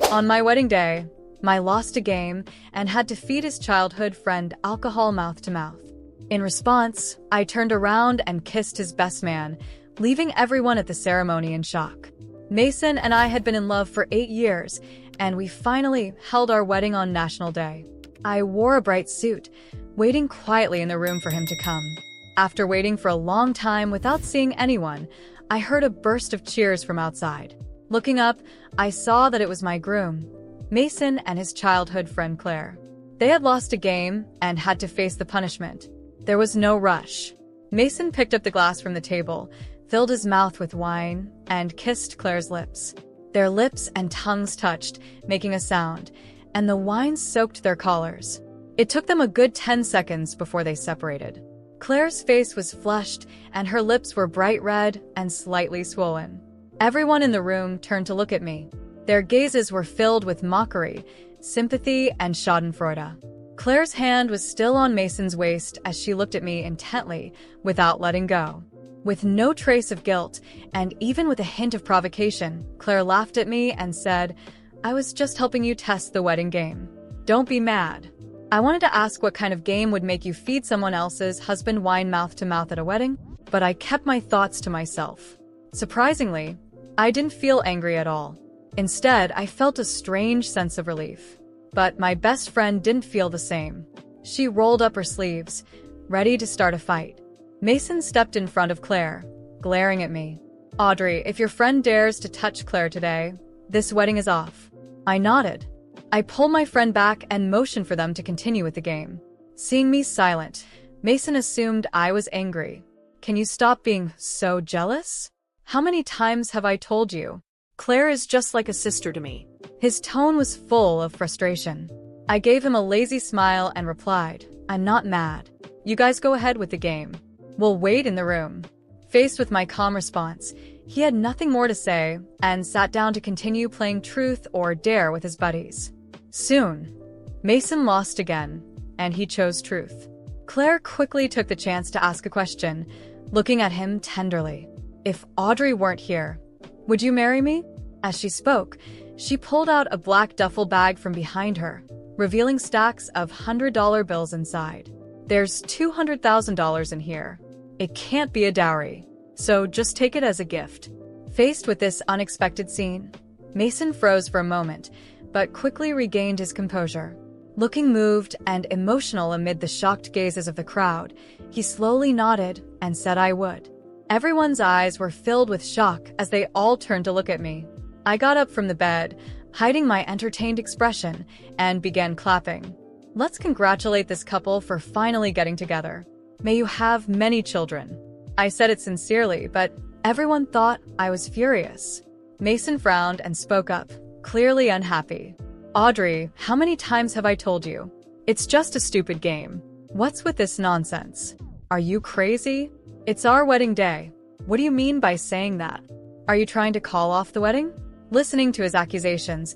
On my wedding day, I lost a game and had to feed his childhood friend alcohol mouth to mouth. In response, I turned around and kissed his best man, leaving everyone at the ceremony in shock. Mason and I had been in love for 8 years, and we finally held our wedding on National Day. I wore a bright suit, waiting quietly in the room for him to come. After waiting for a long time without seeing anyone, I heard a burst of cheers from outside. Looking up, I saw that it was my groom, Mason, and his childhood friend Claire. They had lost a game and had to face the punishment. There was no rush. Mason picked up the glass from the table, filled his mouth with wine, and kissed Claire's lips. Their lips and tongues touched, making a sound, and the wine soaked their collars. It took them a good 10 seconds before they separated. Claire's face was flushed, and her lips were bright red and slightly swollen. Everyone in the room turned to look at me. Their gazes were filled with mockery, sympathy, and schadenfreude. Claire's hand was still on Mason's waist as she looked at me intently, without letting go. With no trace of guilt, and even with a hint of provocation, Claire laughed at me and said, "I was just helping you test the wedding game. Don't be mad." I wanted to ask what kind of game would make you feed someone else's husband wine mouth to mouth at a wedding, but I kept my thoughts to myself. Surprisingly, I didn't feel angry at all. Instead, I felt a strange sense of relief. But my best friend didn't feel the same. She rolled up her sleeves, ready to start a fight. Mason stepped in front of Claire, glaring at me. "Audrey, if your friend dares to touch Claire today, this wedding is off." I nodded. I pulled my friend back and motioned for them to continue with the game. Seeing me silent, Mason assumed I was angry. "Can you stop being so jealous? How many times have I told you? Claire is just like a sister to me." His tone was full of frustration. I gave him a lazy smile and replied, "I'm not mad. You guys go ahead with the game. We'll wait in the room." Faced with my calm response, he had nothing more to say and sat down to continue playing truth or dare with his buddies. Soon, Mason lost again, and he chose truth. Claire quickly took the chance to ask a question, looking at him tenderly. "If Audrey weren't here, would you marry me?" As she spoke, she pulled out a black duffel bag from behind her, revealing stacks of $100 bills inside. "There's $200,000 in here. It can't be a dowry, so just take it as a gift." Faced with this unexpected scene, Mason froze for a moment, but quickly regained his composure. Looking moved and emotional amid the shocked gazes of the crowd, he slowly nodded and said I would. Everyone's eyes were filled with shock as they all turned to look at me. I got up from the bed, hiding my entertained expression, and began clapping. "Let's congratulate this couple for finally getting together. May you have many children." I said it sincerely, but everyone thought I was furious. Mason frowned and spoke up, clearly unhappy. "Audrey, how many times have I told you? It's just a stupid game. What's with this nonsense? Are you crazy? It's our wedding day. What do you mean by saying that? Are you trying to call off the wedding?" Listening to his accusations,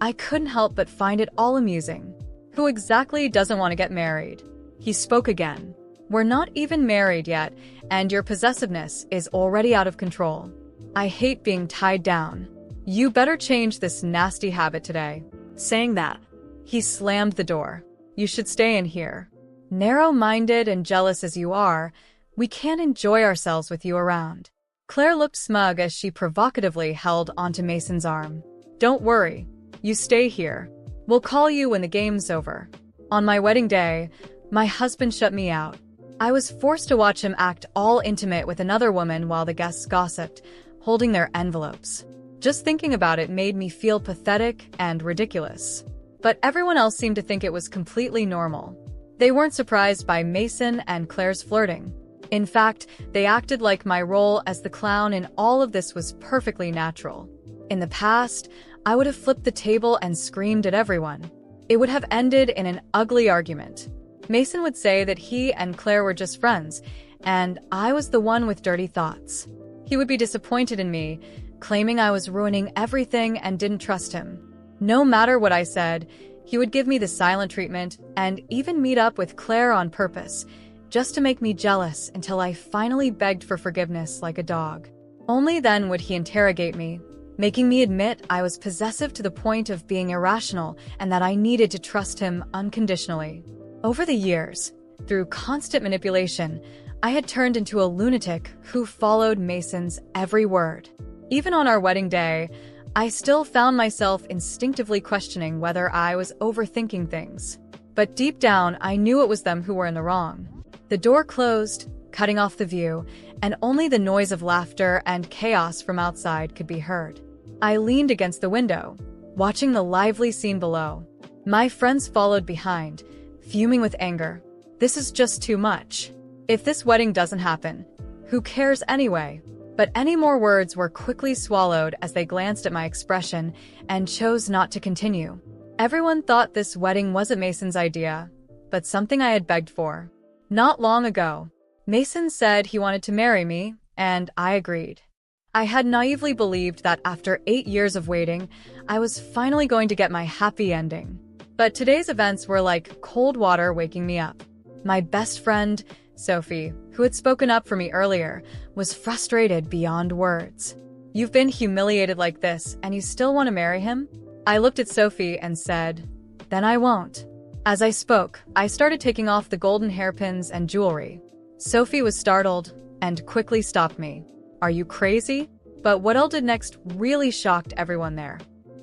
I couldn't help but find it all amusing. Who exactly doesn't want to get married? He spoke again. "We're not even married yet, and your possessiveness is already out of control. I hate being tied down. You better change this nasty habit today." Saying that, he slammed the door. "You should stay in here. Narrow-minded and jealous as you are, we can't enjoy ourselves with you around." Claire looked smug as she provocatively held onto Mason's arm. "Don't worry. You stay here. We'll call you when the game's over." On my wedding day, my husband shut me out. I was forced to watch him act all intimate with another woman while the guests gossiped, holding their envelopes. Just thinking about it made me feel pathetic and ridiculous. But everyone else seemed to think it was completely normal. They weren't surprised by Mason and Claire's flirting. In fact, they acted like my role as the clown in all of this was perfectly natural. In the past, I would have flipped the table and screamed at everyone. It would have ended in an ugly argument. Mason would say that he and Claire were just friends, and I was the one with dirty thoughts. He would be disappointed in me, claiming I was ruining everything and didn't trust him. No matter what I said, he would give me the silent treatment and even meet up with Claire on purpose, just to make me jealous until I finally begged for forgiveness like a dog. Only then would he interrogate me, making me admit I was possessive to the point of being irrational and that I needed to trust him unconditionally. Over the years, through constant manipulation, I had turned into a lunatic who followed Mason's every word. Even on our wedding day, I still found myself instinctively questioning whether I was overthinking things. But deep down, I knew it was them who were in the wrong. The door closed, cutting off the view, and only the noise of laughter and chaos from outside could be heard. I leaned against the window, watching the lively scene below. My friends followed behind, fuming with anger. This is just too much. If this wedding doesn't happen, who cares anyway? But any more words were quickly swallowed as they glanced at my expression and chose not to continue. Everyone thought this wedding wasn't Mason's idea, but something I had begged for. Not long ago, Mason said he wanted to marry me, and I agreed. I had naively believed that after 8 years of waiting, I was finally going to get my happy ending. But today's events were like cold water waking me up. My best friend, Sophie, who had spoken up for me earlier, was frustrated beyond words. "You've been humiliated like this, and you still want to marry him?" I looked at Sophie and said, "Then I won't." As I spoke, I started taking off the golden hairpins and jewelry. Sophie was startled and quickly stopped me. "Are you crazy?" But what I did next really shocked everyone there.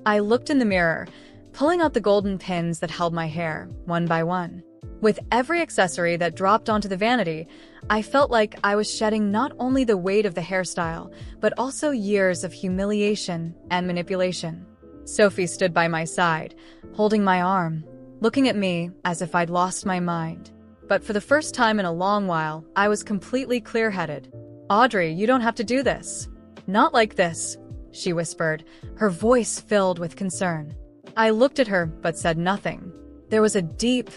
I looked in the mirror, pulling out the golden pins that held my hair, one by one. With every accessory that dropped onto the vanity, I felt like I was shedding not only the weight of the hairstyle, but also years of humiliation and manipulation. Sophie stood by my side, holding my arm, looking at me as if I'd lost my mind. But for the first time in a long while, I was completely clear-headed. "Audrey, you don't have to do this." "Not like this," she whispered, her voice filled with concern. I looked at her but said nothing. There was a deep,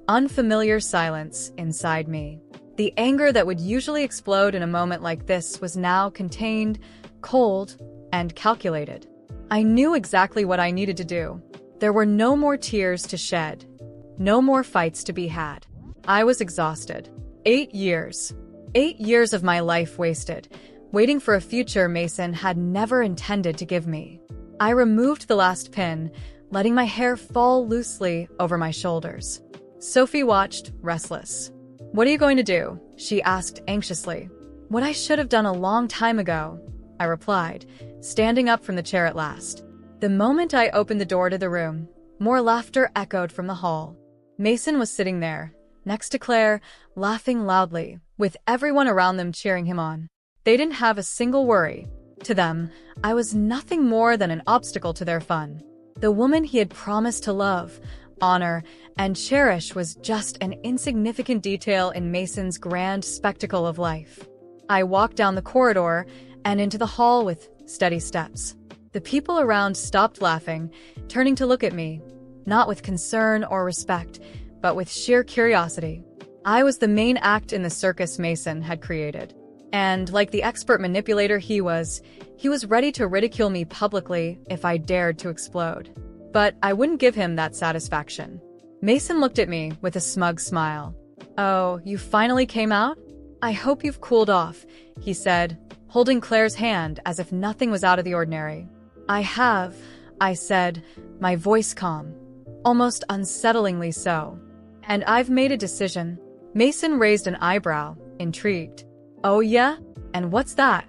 unfamiliar silence inside me. The anger that would usually explode in a moment like this was now contained, cold, and calculated. I knew exactly what I needed to do. There were no more tears to shed, no more fights to be had. I was exhausted. 8 years. 8 years of my life wasted, waiting for a future Mason had never intended to give me. I removed the last pin, letting my hair fall loosely over my shoulders. Sophie watched, restless. "What are you going to do?" she asked anxiously. "What I should have done a long time ago," I replied, standing up from the chair at last. The moment I opened the door to the room, more laughter echoed from the hall. Mason was sitting there, next to Claire, laughing loudly, with everyone around them cheering him on. They didn't have a single worry. To them, I was nothing more than an obstacle to their fun. The woman he had promised to love, honor, and cherish was just an insignificant detail in Mason's grand spectacle of life. I walked down the corridor and into the hall with steady steps. The people around stopped laughing, turning to look at me, not with concern or respect, but with sheer curiosity. I was the main act in the circus Mason had created. And like the expert manipulator he was ready to ridicule me publicly if I dared to explode. But I wouldn't give him that satisfaction. Mason looked at me with a smug smile. "Oh, you finally came out? I hope you've cooled off," he said, holding Claire's hand as if nothing was out of the ordinary. "I have," I said, my voice calm, almost unsettlingly so. "And I've made a decision." Mason raised an eyebrow, intrigued. "Oh yeah? And what's that?"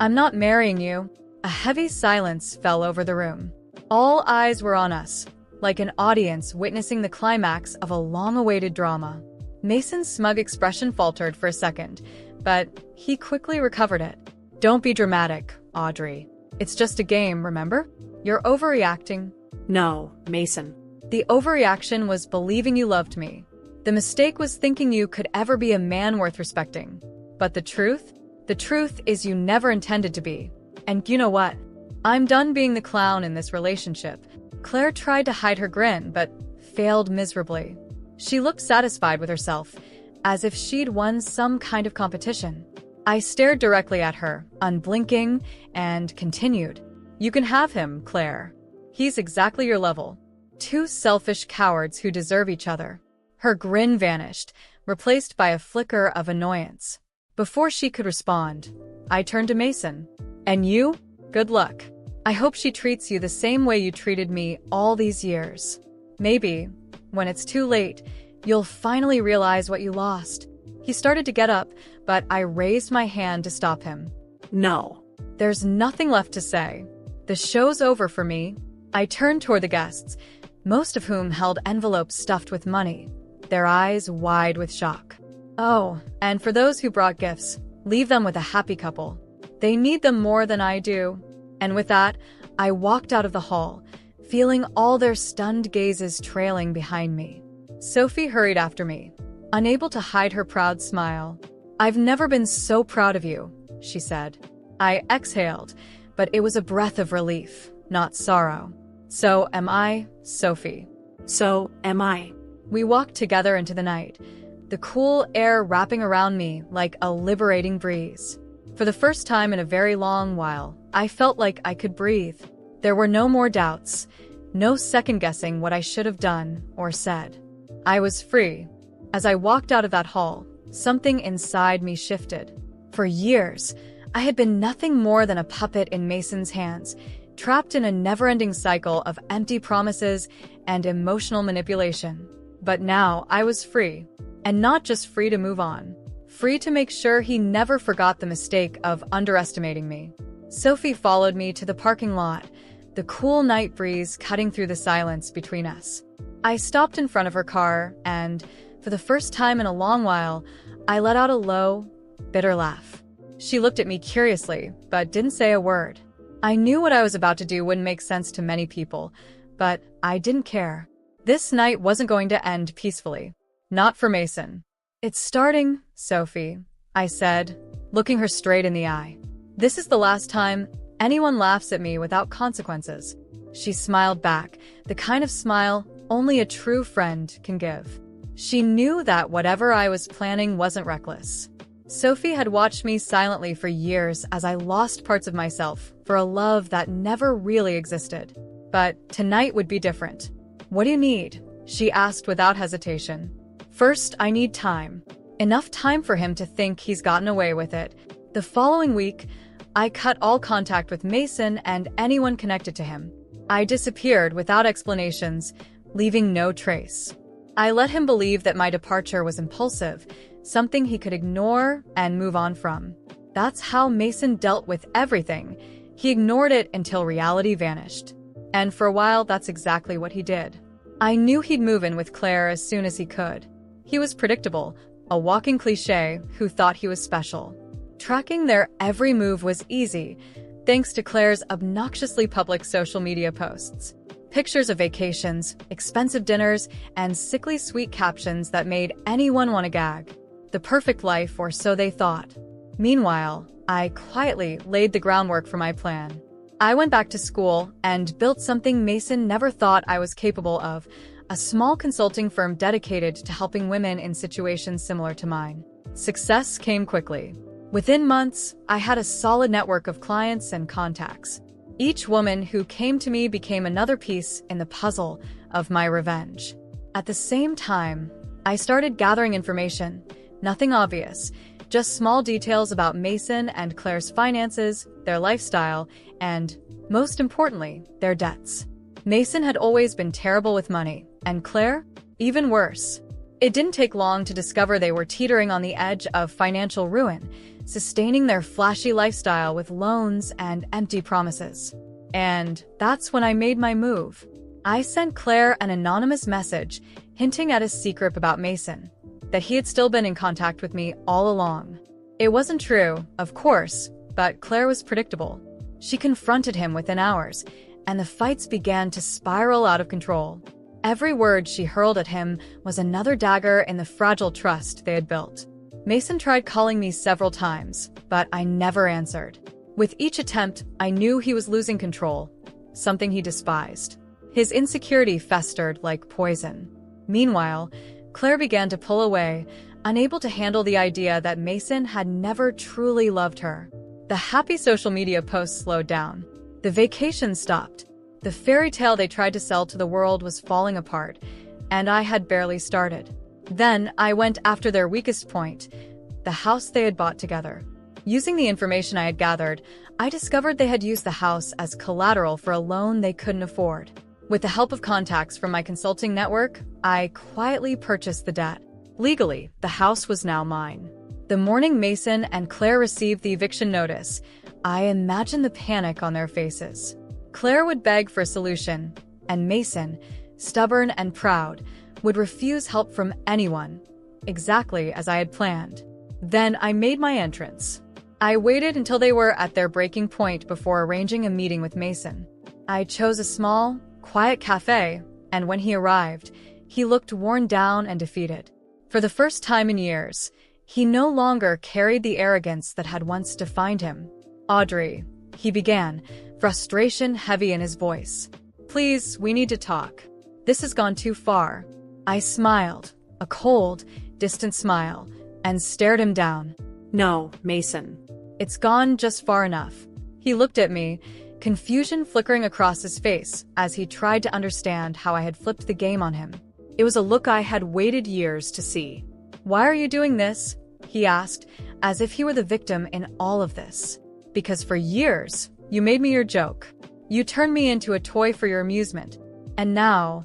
"I'm not marrying you." A heavy silence fell over the room. All eyes were on us, like an audience witnessing the climax of a long-awaited drama. Mason's smug expression faltered for a second, but he quickly recovered it. "Don't be dramatic, Audrey. It's just a game, remember? You're overreacting." "No, Mason." "The overreaction was believing you loved me. The mistake was thinking you could ever be a man worth respecting. But the truth? The truth is you never intended to be. And you know what? I'm done being the clown in this relationship." Claire tried to hide her grin, but failed miserably. She looked satisfied with herself, as if she'd won some kind of competition. I stared directly at her, unblinking, and continued. "You can have him, Claire. He's exactly your level. Two selfish cowards who deserve each other." Her grin vanished, replaced by a flicker of annoyance. Before she could respond, I turned to Mason. "And you? Good luck." I hope she treats you the same way you treated me all these years. Maybe, when it's too late, you'll finally realize what you lost." He started to get up, but I raised my hand to stop him. No. There's nothing left to say. The show's over for me. I turned toward the guests, most of whom held envelopes stuffed with money, their eyes wide with shock. Oh, and for those who brought gifts, leave them with a happy couple. They need them more than I do. And with that, I walked out of the hall, feeling all their stunned gazes trailing behind me. Sophie hurried after me, unable to hide her proud smile. "I've never been so proud of you," she said. I exhaled, but it was a breath of relief, not sorrow. "So am I, Sophie." So am I. We walked together into the night, the cool air wrapping around me like a liberating breeze. For the first time in a very long while, I felt like I could breathe. There were no more doubts, no second-guessing what I should have done or said. I was free. As I walked out of that hall, something inside me shifted. For years, I had been nothing more than a puppet in Mason's hands, trapped in a never-ending cycle of empty promises and emotional manipulation. But now I was free, and not just free to move on. Free to make sure he never forgot the mistake of underestimating me. Sophie followed me to the parking lot, the cool night breeze cutting through the silence between us. I stopped in front of her car, and, for the first time in a long while, I let out a low, bitter laugh. She looked at me curiously, but didn't say a word. I knew what I was about to do wouldn't make sense to many people, but I didn't care. This night wasn't going to end peacefully. Not for Mason. "It's starting, Sophie," I said, looking her straight in the eye. "This is the last time anyone laughs at me without consequences." She smiled back, the kind of smile only a true friend can give. She knew that whatever I was planning wasn't reckless. Sophie had watched me silently for years as I lost parts of myself for a love that never really existed. But tonight would be different. "What do you need?" she asked without hesitation. "First, I need time. Enough time for him to think he's gotten away with it." The following week, I cut all contact with Mason and anyone connected to him. I disappeared without explanations, leaving no trace. I let him believe that my departure was impulsive, something he could ignore and move on from. That's how Mason dealt with everything. He ignored it until reality vanished. And for a while, that's exactly what he did. I knew he'd move in with Claire as soon as he could. He was predictable, a walking cliché who thought he was special. Tracking their every move was easy, thanks to Claire's obnoxiously public social media posts. Pictures of vacations, expensive dinners, and sickly sweet captions that made anyone want to gag. The perfect life, or so they thought. Meanwhile, I quietly laid the groundwork for my plan. I went back to school and built something Mason never thought I was capable of, a small consulting firm dedicated to helping women in situations similar to mine. Success came quickly. Within months, I had a solid network of clients and contacts. Each woman who came to me became another piece in the puzzle of my revenge. At the same time, I started gathering information, nothing obvious, just small details about Mason and Claire's finances, their lifestyle, and, most importantly, their debts. Mason had always been terrible with money, and Claire, even worse. It didn't take long to discover they were teetering on the edge of financial ruin, sustaining their flashy lifestyle with loans and empty promises. And that's when I made my move. I sent Claire an anonymous message, hinting at a secret about Mason, that he had still been in contact with me all along. It wasn't true, of course, but Claire was predictable. She confronted him within hours, and the fights began to spiral out of control. Every word she hurled at him was another dagger in the fragile trust they had built. Mason tried calling me several times, but I never answered. With each attempt, I knew he was losing control, something he despised. His insecurity festered like poison. Meanwhile, Claire began to pull away, unable to handle the idea that Mason had never truly loved her. The happy social media posts slowed down. The vacation stopped. The fairy tale they tried to sell to the world was falling apart, and I had barely started. Then I went after their weakest point, the house they had bought together. Using the information I had gathered, I discovered they had used the house as collateral for a loan they couldn't afford. With the help of contacts from my consulting network, I quietly purchased the debt. Legally, the house was now mine. The morning Mason and Claire received the eviction notice, I imagined the panic on their faces. Claire would beg for a solution, and Mason, stubborn and proud, would refuse help from anyone, exactly as I had planned. Then I made my entrance. I waited until they were at their breaking point before arranging a meeting with Mason. I chose a small, quiet cafe, and when he arrived, he looked worn down and defeated. For the first time in years, he no longer carried the arrogance that had once defined him. "Audrey," he began, frustration heavy in his voice. "Please, we need to talk. This has gone too far." I smiled, a cold, distant smile, and stared him down. No, Mason. "It's gone just far enough." He looked at me, confusion flickering across his face as he tried to understand how I had flipped the game on him. It was a look I had waited years to see. "Why are you doing this?" he asked, as if he were the victim in all of this. "Because for years, you made me your joke. You turned me into a toy for your amusement. And now,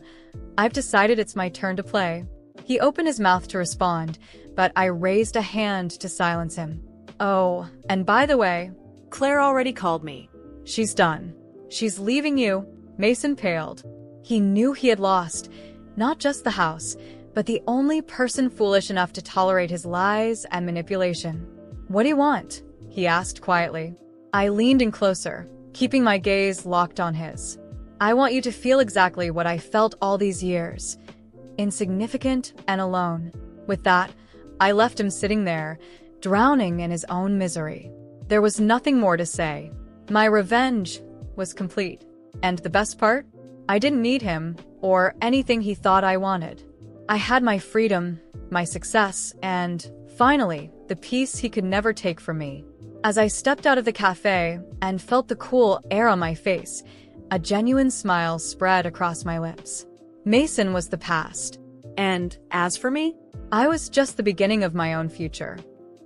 I've decided it's my turn to play." He opened his mouth to respond, but I raised a hand to silence him. "Oh, and by the way, Claire already called me. she's done. She's leaving you." Mason paled. He knew he had lost, not just the house, but the only person foolish enough to tolerate his lies and manipulation. "What do you want?" he asked quietly. I leaned in closer, keeping my gaze locked on his. "I want you to feel exactly what I felt all these years. Insignificant and alone." With that, I left him sitting there, drowning in his own misery. There was nothing more to say. My revenge was complete. And the best part? I didn't need him, or anything he thought I wanted. I had my freedom, my success, and, finally, the peace he could never take from me. As I stepped out of the cafe and felt the cool air on my face, a genuine smile spread across my lips. Mason was the past. And as for me? I was just the beginning of my own future.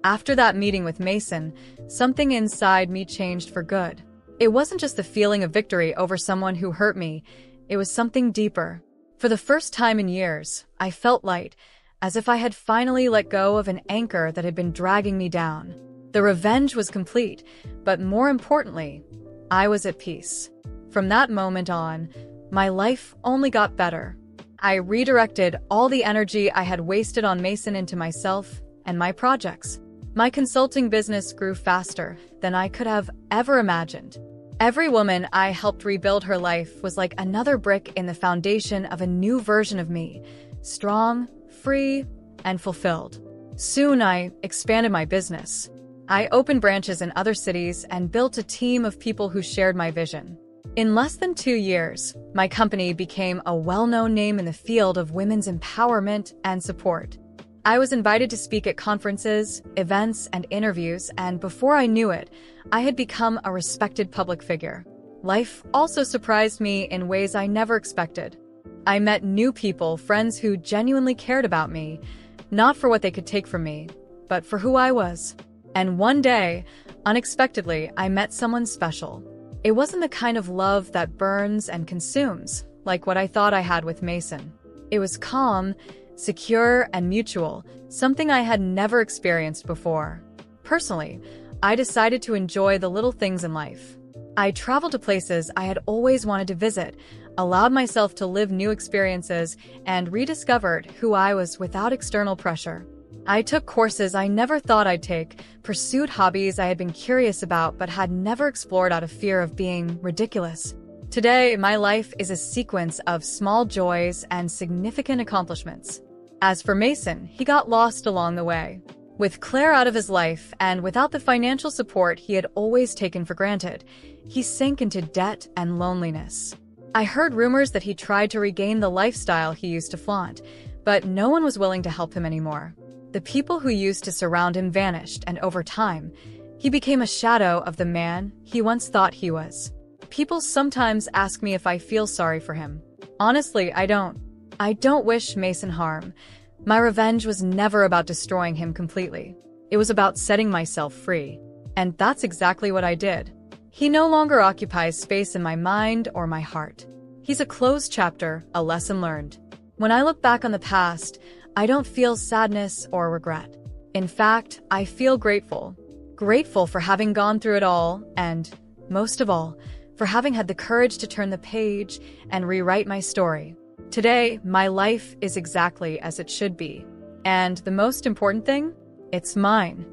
After that meeting with Mason, something inside me changed for good. It wasn't just the feeling of victory over someone who hurt me, it was something deeper. For the first time in years, I felt light, as if I had finally let go of an anchor that had been dragging me down. The revenge was complete, but more importantly, I was at peace. From that moment on, my life only got better. I redirected all the energy I had wasted on Mason into myself and my projects. My consulting business grew faster than I could have ever imagined. Every woman I helped rebuild her life was like another brick in the foundation of a new version of me, strong, free, and fulfilled. Soon I expanded my business. I opened branches in other cities and built a team of people who shared my vision. In less than 2 years, my company became a well-known name in the field of women's empowerment and support. I was invited to speak at conferences, events, and interviews, and before I knew it, I had become a respected public figure. Life also surprised me in ways I never expected. I met new people, friends who genuinely cared about me, not for what they could take from me, but for who I was. And one day, unexpectedly, I met someone special. It wasn't the kind of love that burns and consumes, like what I thought I had with Mason. It was calm, secure, and mutual, something I had never experienced before. Personally, I decided to enjoy the little things in life. I traveled to places I had always wanted to visit, allowed myself to live new experiences, and rediscovered who I was without external pressure. I took courses I never thought I'd take, pursued hobbies I had been curious about but had never explored out of fear of being ridiculous. Today, my life is a sequence of small joys and significant accomplishments. As for Mason, he got lost along the way. With Claire out of his life and without the financial support he had always taken for granted, he sank into debt and loneliness. I heard rumors that he tried to regain the lifestyle he used to flaunt, but no one was willing to help him anymore. The people who used to surround him vanished, and over time, he became a shadow of the man he once thought he was. People sometimes ask me if I feel sorry for him. Honestly, I don't. I don't wish Mason harm. My revenge was never about destroying him completely. It was about setting myself free. And that's exactly what I did. He no longer occupies space in my mind or my heart. He's a closed chapter, a lesson learned. When I look back on the past, I don't feel sadness or regret. In fact, I feel grateful. Grateful for having gone through it all, and, most of all, for having had the courage to turn the page and rewrite my story. Today, my life is exactly as it should be. And the most important thing? It's mine.